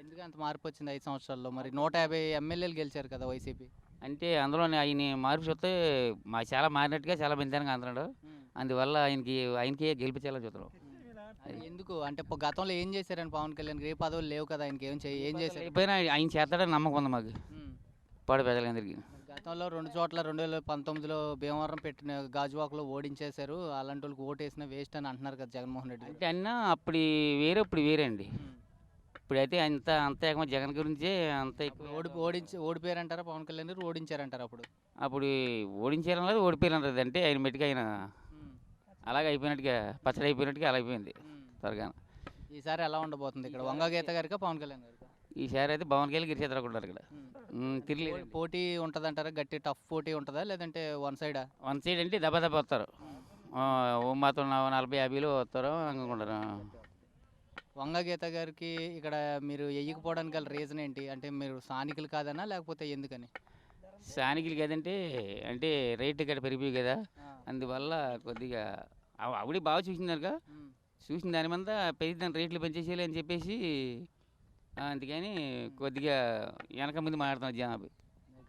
ఎందుకు అంత మార్పు వచ్చింది 5 సంవత్సరాల్లో? మరి 150 ఎమ్మెల్యేలు గెలిచారు కదా వైసీపీ. అంటే అందులోనే ఆయన మార్పు చూస్తే చాలా మారినట్టుగా చాలా మందిగా అంటున్నాడు. హ్మ్. అందువల్ల ఆయనకి గెలిపించాలని చూస్తున్నాం. అది ఎందుకు? అంటే గతంలో ఏం చేశారని పవన్ కళ్యాణ్‌కి ఏ పదవులు లేవు కదా! ఆయనకి ఏం చేశారు? అయిపోయినా ఆయన చేస్తాడని నమ్మకం ఉంది మాకు హ్మ్. పాడు ప్రజలందరికీ. గతంలో 2 చోట్ల 2019లో భీమవరం పెట్టిన గాజువాకలో ఓడించేశారు. అలాంటోళ్ళకి ఓటేసినా వేస్ట్ అని అంటున్నారు కదా జగన్మోహన్ రెడ్డి గారు. అంటే అన్న అప్పుడు వేరే ఇప్పుడు వేరే అండి. హ్మ్. ఇప్పుడైతే అంత ఏకమో జగన్ గురించే అంత అప్పుడు ఎక్కువ. ఓడిపోయారంటారా పవన్ కళ్యాణ్ గారు? ఓడించారంటారా అప్పుడు? అప్పుడు ఓడించారన్నది ఓడిపోయారన్నది అంటే ఆయన మట్టిగా ఆయన హ్మ్. అలాగే అయిపోయినట్టుగా పచ్చడి అయిపోయినట్టుగా అలా అయిపోయింది హ్మ్. త్వరగా. ఈసారి ఎలా ఉండబోతుంది ఇక్కడ? వంగగీత గారికా పవన్ కళ్యాణ్ గారికా? ఈసారి అయితే పవన్ కళ్యాణ్ గెలిచేద్దరు అనుకుంటారు ఇక్కడ. హ్మ్. తిరగలేదు. పోటీ ఉంటదంటారా? గట్టి టఫ్ పోటీ ఉంటదా? లేదంటే వన్ సైడా? వన్ సైడ్ అంటే దెబ్బ దెబ్బ వస్తారు. ఓ మాత్రం 40-50లో వస్తారు అనుకుంటారు. వంగగీత గారికి ఇక్కడ మీరు ఎయ్యకపోవడానికి గల రీజన్ ఏంటి? అంటే మీరు స్థానికులు కాదనా? లేకపోతే ఎందుకని? స్థానికులు కదంటే అంటే రేట్ ఇక్కడ పెరిగిపోయి కదా, ఆ. అందువల్ల కొద్దిగా ఆవిడ బాగా చూసిందనుక హ్మ్. చూసిన దాని మీద పెరిగిన రేట్లు పెంచేసేయాలి అని చెప్పేసి అందుకని కొద్దిగా వెనక ముందు మాట్లాడుతున్నారు జనాభా.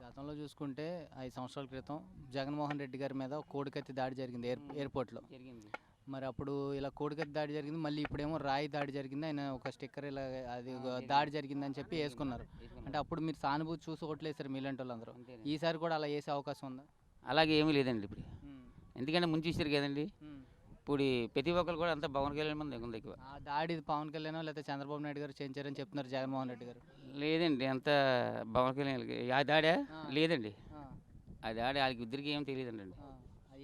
గతంలో చూసుకుంటే 5 సంవత్సరాల క్రితం జగన్మోహన్ రెడ్డి గారి మీద ఒక కోడికత్తి దాడి జరిగింది ఎయిర్పోర్ట్‌లో. జరిగింది. మరి అప్పుడు ఇలా కోడికత్తి దాడి జరిగింది. మళ్ళీ ఇప్పుడేమో రాయి దాడి జరిగింది. ఆయన ఒక స్టిక్కర్ ఇలా అది దాడి జరిగిందని చెప్పి యేసుకున్నారు. అంటే అప్పుడు మీరు సానుభూతి చూసి ఓట్లేసారు మీలాంటోళ్ళందరూ. అంతేనండి. ఈసారి కూడా అలా యేసే అవకాశం ఉందా? అలాగే ఏమీ లేదండి ఇప్పుడు. హ్మ్. ఎందుకంటే ముందు చూసారు కదండి. హ్మ్. ఇప్పుడు ప్రతి ఒక్కరు కూడా అంతా పవన్ కళ్యాణ్ మంది ఉంది ఎక్కువ. ఆ దాడి పవన్ కళ్యాణ్ లేకపోతే చంద్రబాబు నాయుడు గారు చేయించారని చెప్తున్నారు జగన్మోహన్ రెడ్డి గారు. లేదండి అంత పవన్ కళ్యాణ్కి ఆ దాడా ఆ. లేదండి. ఆ. ఆ దాడి వాళ్ళకి ఇద్దరికి ఏం తెలియదండి. ఆ.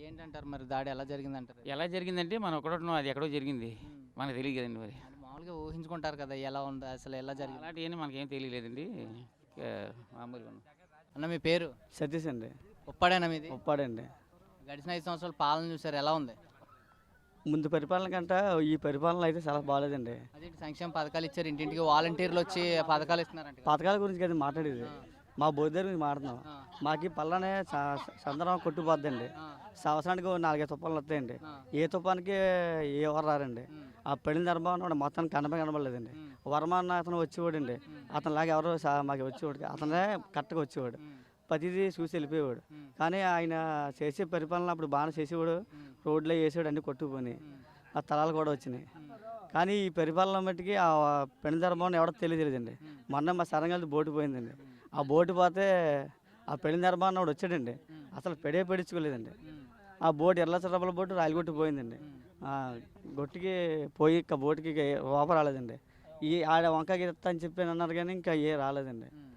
ఏంటంటారు మరి దాడి ఎలా జరిగిందంటారు? ఎలా జరిగిందంటే మనం ఒకటి అది ఎక్కడో జరిగింది, హ్మ్. మనకు తెలియదు కదండి మరి. అంటే మామూలుగా ఊహించుకుంటారు కదా ఎలా ఉంది అసలు ఎలా జరిగింది? అలాంటివన్నీ మనకేం తెలియలేదండి. మామూలుగా ఉన్నాం. అన్న మీ పేరు? సతీష్ అండి, ఉప్పాడేనా మీది? ఉప్పాడండి. గడిచిన 5 సంవత్సరాల పాలన చూసారు ఎలా ఉంది? ముందు పరిపాలన కంటే ఈ పరిపాలన అయితే చాలా బాగాలేదండి. అదేంటి సంక్షేమ పథకాలు ఇచ్చారు ఇంటింటికి వాలంటీర్లు వచ్చి పథకాలు ఇస్తున్నారంట కదా? పథకాల గురించి కదా మాట్లాడేది, ఆ. మా బోధ గురించి మాట్లాడుతున్నాం. ఆ. మాకు ఈ పళ్ళనే చందనం కొట్టుపోద్దండి. ఆ. సంవత్సరానికి 4-5 తుఫాన్లు వస్తాయండి. ఆ. ఏ తుఫానికి ఎవరు రారండి. ఉమ్. ఆ పడిన ధర్మం మొత్తం కనబడలేదండి. ఉమ్. వర్మ అతను వచ్చేవాడండి. అతనిలాగా ఎవరు మాకు వచ్చేవాడు, అతనే కరెక్ట్గా వచ్చేవాడు. ఉమ్. ప్రతిదీ చూసి వెళ్ళిపోయేవాడు. ఉమ్. కానీ ఆయన చేసే పరిపాలన అప్పుడు బాగానే చేసేవాడు. ఉమ్. రోడ్లో వేసేవాడు, అన్ని కొట్టుకుపోయి ఉమ్. ఆ తలాలు కూడా వచ్చినాయి. ఉమ్. కానీ ఈ పరిపాలన మట్టికి ఆ పెను ధర్మం ఎవడో తెలియదండి. ఉమ్. మొన్న మా సరంగల్ది బోటు పోయిందండి. ఉమ్. ఆ బోటు పోతే ఆ పెను ధర్మాన్ని వాడు వచ్చాడండి. ఉమ్. అసలు పెడించుకోలేదండి. ఉమ్. ఆ బోటు ఎర్రచరపల బోటు రాయలగొట్టు పోయిందండి. ఉమ్. ఆ గొట్టుకి పోయి ఇంకా బోటుకి ఓప రాలేదండి. ఈ ఆడ వంకాయ ఎత్తా అని చెప్పి అన్నారు కానీ ఇంకా ఏ రాలేదండి. ఉమ్.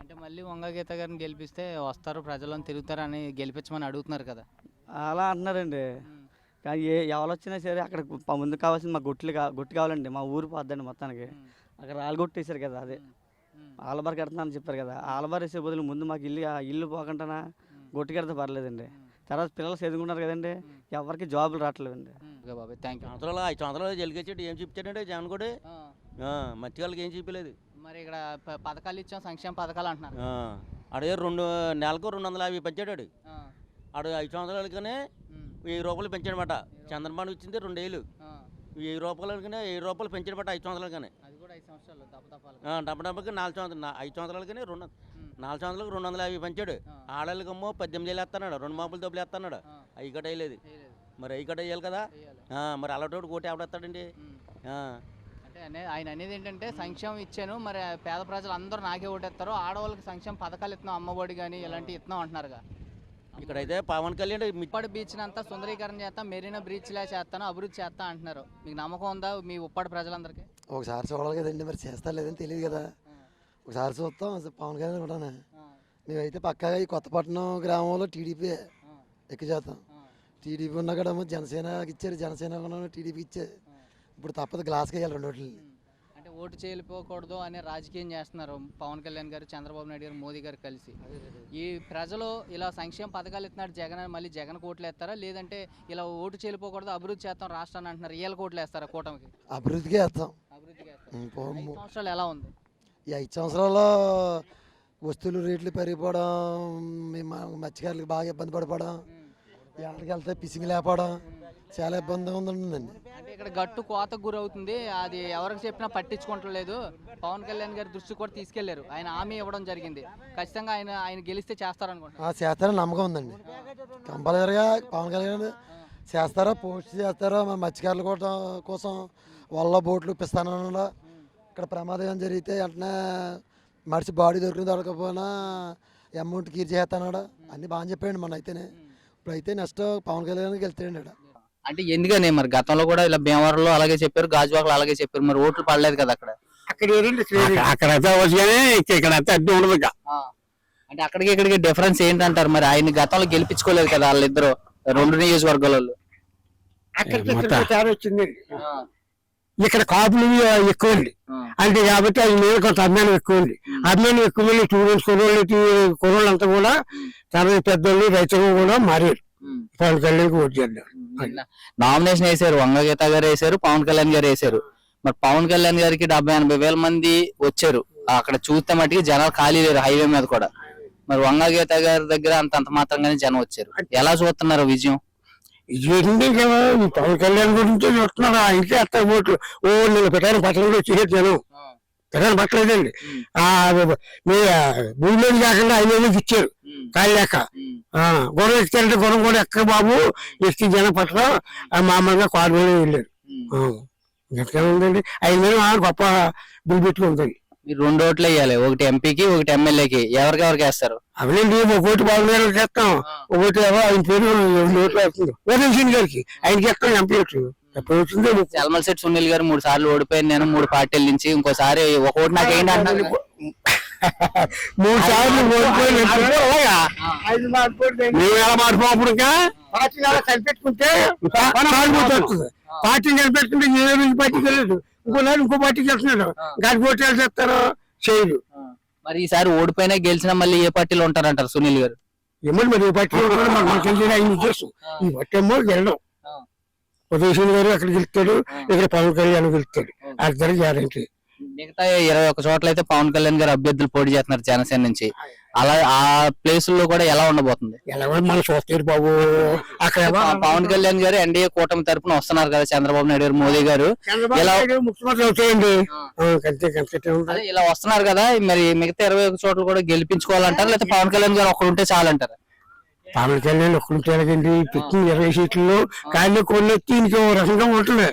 అంటే మళ్ళీ వంగగీత గారిని గెలిపిస్తే వస్తారు ప్రజలను తిరుగుతారని గెలిపించమని అడుగుతున్నారు కదా? అలా అంటున్నారండి. ఉమ్. కానీ ఎవరు వచ్చినా సరే అక్కడ ముందు కావాల్సింది మా గొట్టు కావాలండి. మా ఊరు పోద్దండి మొత్తానికి. ఉమ్. అక్కడ రాళ్ళగొట్టు వేసారు కదా, అదే ఉమ్. ఆలబార్ కడుతున్నాను చెప్పారు కదా, ఆలబార్ వేసే బదులు ముందు మాకు ఇల్లు పోకుండా గొట్టు కడితే పర్లేదండి. తర్వాత పిల్లలు చదువుకున్నారు కదండి, ఎవరికి జాబులు రావట్లేదండి. ఓకే బాబాయ్ థ్యాంక్ యూ. సంవత్సరాలు 5 సంవత్సరాలు జరిగేసాడు. ఏం చెప్తాడంటే జగన్ కూడా మట్టి వాళ్ళకి ఏం చెప్పలేదు. మరి ఇక్కడ పథకాలు ఇచ్చాం సంక్షేమ పథకాలు అంటున్నారు. ఆడే నెలకు 250 పెంచాడు ఆడు. ఆ. ఆడు 5 సంవత్సరాలకనే ఉమ్. 1000 రూపాయలు పెంచాడనమాట. చంద్రబాబు ఇచ్చింది 2 ఏళ్ళు. ఆ. 1000 రూపాయలకనే 1000 రూపాయలు పెంచాడనమాట 5 సంవత్సరాలకనే. అది కూడా 5 సంవత్సరాలు దప్పదప్పాలి. డబ్బకి 4 సంవత్సరాలు 5 సంవత్సరాలకనే 4 సంవత్సరాలకు 250 పెంచాడు. ఆ. ఆడవాళ్ళకమ్మో 18 ఏళ్ళు వేస్తున్నాడు, 2 మాపులు డబ్బులు వేస్తున్నాడు. ఆ. అవి కట్ట వేయలేదు. చేయలేదు. మరి అవి కట్ట వేయాలి కదా. చేయాలి. మరి అలాంటి కోటి ఎవడేస్తాడండి. అంటే ఆయన అనేది ఏంటంటే సంక్షేమం ఇచ్చాను మరి పేద ప్రజలు అందరూ నాకే ఓటేస్తారు ఆడవాళ్ళకి సంక్షేమ పథకాలు ఇస్తున్నాం అమ్మఒడి కానీ ఇలాంటివి ఇస్తున్నాం అంటున్నారుగా. ఇక్కడైతే పవన్ కళ్యాణ్ ఉప్పాడు బీచ్ అంతా సుందరీకరణ చేస్తాం మెరీనా బ్రీచ్ లా చేస్తాను అభివృద్ధి చేస్తా అంటున్నారు. మీకు నమ్మకం ఉందా మీ ఉప్పాడు ప్రజలందరికీ? ఒకసారి చూడాలి కదండి, మరి చేస్తా లేదని తెలియదు కదా. ఒకసారి చూస్తాం పవన్ కళ్యాణ్ కూడా. మేమైతే పక్కాగా ఈ కొత్తపట్నం గ్రామంలో టీడీపీ ఎక్కువ చేస్తాం. టీడీపీ ఉన్న కూడా జనసేనకి ఇచ్చారు, జనసేన టీడీపీ ఇచ్చారు. ఇప్పుడు తప్పదు గ్లాస్కి వేయాలి రెండు ఓట్లు. అంటే ఓటు చేయకపోకూడదు అనే రాజకీయం చేస్తున్నారు పవన్ కళ్యాణ్ గారు చంద్రబాబు నాయుడు గారు మోదీ గారు కలిసి. ఈ ప్రజలు ఇలా సంక్షేమ పథకాలు ఇస్తున్నాడు జగన్ మళ్ళీ జగన్ కోట్లు వేస్తారా లేదంటే ఇలా ఓటు చేయకపోకూడదు అభివృద్ధి చేస్తాం రాష్ట్రాన్ని అంటున్నారు ఇవాళ కోట్లు వేస్తారా కూటమికి? అభివృద్ధికే వేస్తాం. అభివృద్ధికి వేస్తారు. 5 సంవత్సరాలు ఎలా ఉంది? ఈ 5 సంవత్సరాల్లో వస్తువులు రేట్లు పెరిగిపోవడం, మత్స్యకారులకు బాగా ఇబ్బంది పడిపోవడం, ఎక్కడికి వెళ్తే పిసింగ్ లేకపోవడం, చాలా ఇబ్బందిగా ఉందండి. అంటే ఇక్కడ గట్టు కోతకు గురవుతుంది, అది ఎవరికి చెప్పినా పట్టించుకోవట్లేదు. పవన్ కళ్యాణ్ గారి దృష్టి కూడా తీసుకెళ్లారు, ఆయన హామీ ఇవ్వడం జరిగింది. ఖచ్చితంగా ఆయన గెలిస్తే చేస్తారనుకుంటున్నారు. చేస్తారని నమ్మకం ఉందండి. కంపల్సరిగా పవన్ కళ్యాణ్ చేస్తారా, పోస్ట్ చేస్తారా, మన మత్స్యకారుల కోసం వల్ల బోట్లు ఇప్పిస్తానన్నా. ఇక్కడ ప్రమాదం ఏం జరిగితే వెంటనే మనిషి బాడీ దొరికిన దొరకపోయినా అమౌంట్ క్లియర్ చేస్తానాడా అన్ని బాగా చెప్పాడు. మన అయితేనే ఇప్పుడైతే నెక్స్ట్ పవన్ కళ్యాణ్ గెలుస్తాడండి ఇక్కడ. అంటే ఎందుకని మరి గతంలో కూడా ఇలా భీమవరంలో అలాగే చెప్పారు, గాజువాకలో అలాగే చెప్పారు, మరి ఓట్లు పడలేదు కదా అక్కడ. అక్కడంతా వచ్చి కానీ ఇక్కడ అంతా అడ్డు ఉండదు. అంటే అక్కడికి ఇక్కడికి డిఫరెన్స్ ఏంటంటారు? మరి ఆయన గతంలో గెలిపించుకోలేదు కదా వాళ్ళిద్దరు, రెండు నియోజకవర్గాలలో. వచ్చింది ఇక్కడ కాపులు ఎక్కువ ఉంది అంటే కాబట్టి అది మీద కొంత అభిమానం ఎక్కువ ఉంది. అభిమానం ఎక్కువ మంది స్టూడెంట్స్ కుర్రోళ్ళు అంతా కూడా చాలా పెద్దోళ్ళు రైతులు కూడా మారారు. పవన్ కళ్యాణ్ ఓటు చేద్దాం. నామినేషన్ వేసారు, వంగగీత గారు వేసారు, పవన్ కళ్యాణ్ గారు వేసారు. మరి పవన్ కళ్యాణ్ గారికి 70-80 వేల మంది వచ్చారు. అక్కడ చూస్తే మటుకి జనాలు ఖాళీ లేరు హైవే మీద కూడా. మరి వంగగీత గారి దగ్గర అంత మాత్రంగానే జనం వచ్చారు. ఎలా చూస్తున్నారు విజయం? ఇదేంటి కదా పవన్ కళ్యాణ్ గురించి చూస్తున్నారు. ఆయనకే అత్త ఓట్లు. ఓ నేను పెట్టాను పట్టణంలో వచ్చేది జనం పెట్టాను పట్టలేదండి. మీ భూమిలో కాకుండా ఆయన ఇచ్చారు కాళ్ళు లేక. గొడవ ఎక్కారంటే గొడవ కూడా ఎక్క బాబు ఎక్కి జనం పట్టడం మామూలుగా కారు వెళ్ళారు. ఎక్కడ ఉందండి 5 వేలు గొప్ప బిల్ పెట్టుకుంటుంది. మీరు 2 ఓట్లు వేయాలి, ఒకటి ఎంపీకి ఒకటి ఎమ్మెల్యేకి. ఎవరికి వేస్తారు? అవునండి, ఒక ఓటు బాబు గారు చేస్తాం, ఒకటి ఆయన పేరు 2 ఓట్లు వేస్తుంది ఓటేషన్ గారికి. ఆయనకి ఎక్కడ ఎంపీ ఎప్పుడు వచ్చింది. చల్మల్ శెట్టి సునీల్ గారు 3 సార్లు ఓడిపోయాను నేను 3 పార్టీల నుంచి, ఇంకోసారి ఒక ఓటు నాకు ఏంటి అంటారు. 3 సార్లు ఓడిపోయి మేము ఎలా మారిపోప్పుడు పార్టీని అలా కనిపెట్టుకుంటే వస్తుంది. పార్టీని కనిపెట్టుకుంటే ఏ పార్టీకి వెళ్ళదు, ఇంకో పార్టీకి వెళ్తున్నాడు. దానికి ఓటు చేస్తారో చేయరు. మరి ఈసారి ఓడిపోయినా గెలిచినా మళ్ళీ ఏ పార్టీలో ఉంటారంటారు సునీల్ గారు? ఏమో మరి ఏ పార్టీలో మనకు తెలిసిన ఆయన ఉద్దేశం. ఈ పట్టేమో వెళ్ళడం ఉదయశీల్ గారు అక్కడ గెలుస్తాడు, ఇక్కడ పవన్ కళ్యాణ్ గెలుస్తాడు. అద్దరు గ్యారంటీ. మిగతా 21 చోట్ల అయితే పవన్ కళ్యాణ్ గారు అభ్యర్థులు పోటీ చేస్తున్నారు జనసేన నుంచి. అలా ఆ ప్లేస్ లో కూడా ఎలా ఉండబోతుంది? ఎలా మన చూస్తారు బాబు. అక్కడ పవన్ కళ్యాణ్ గారు ఎన్డీఏ కూటమి తరపున వస్తున్నారు కదా, చంద్రబాబు నాయుడు గారు, మోదీ గారు ముఖ్యమంత్రి అవుతాయండి. ఇలా వస్తున్నారు కదా, మరి మిగతా 21 చోట్ల కూడా గెలిపించుకోవాలంటారు, లేకపోతే పవన్ కళ్యాణ్ గారు ఒక్కడు ఉంటే చాలంటారు? పవన్ కళ్యాణ్ ఒక్కడుంటే ఎలాగండి, పెట్టిన 20 సీట్లలో కాళ్ళు కొన్నెత్తి ఇంకో రకంగా ఉంటుంది,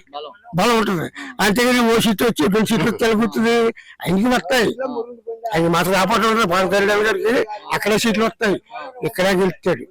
బలం ఉంటుంది. అంతేగాని ఓ సీట్ వచ్చి 2 సీట్లు తెలుగుతుంది. ఆయనకి వస్తాయి, ఆయన మాత్రం రాకపోవడం పవన్ కళ్యాణ్ గారికి అక్కడ సీట్లు వస్తాయి, ఇక్కడ గెలుస్తాడు.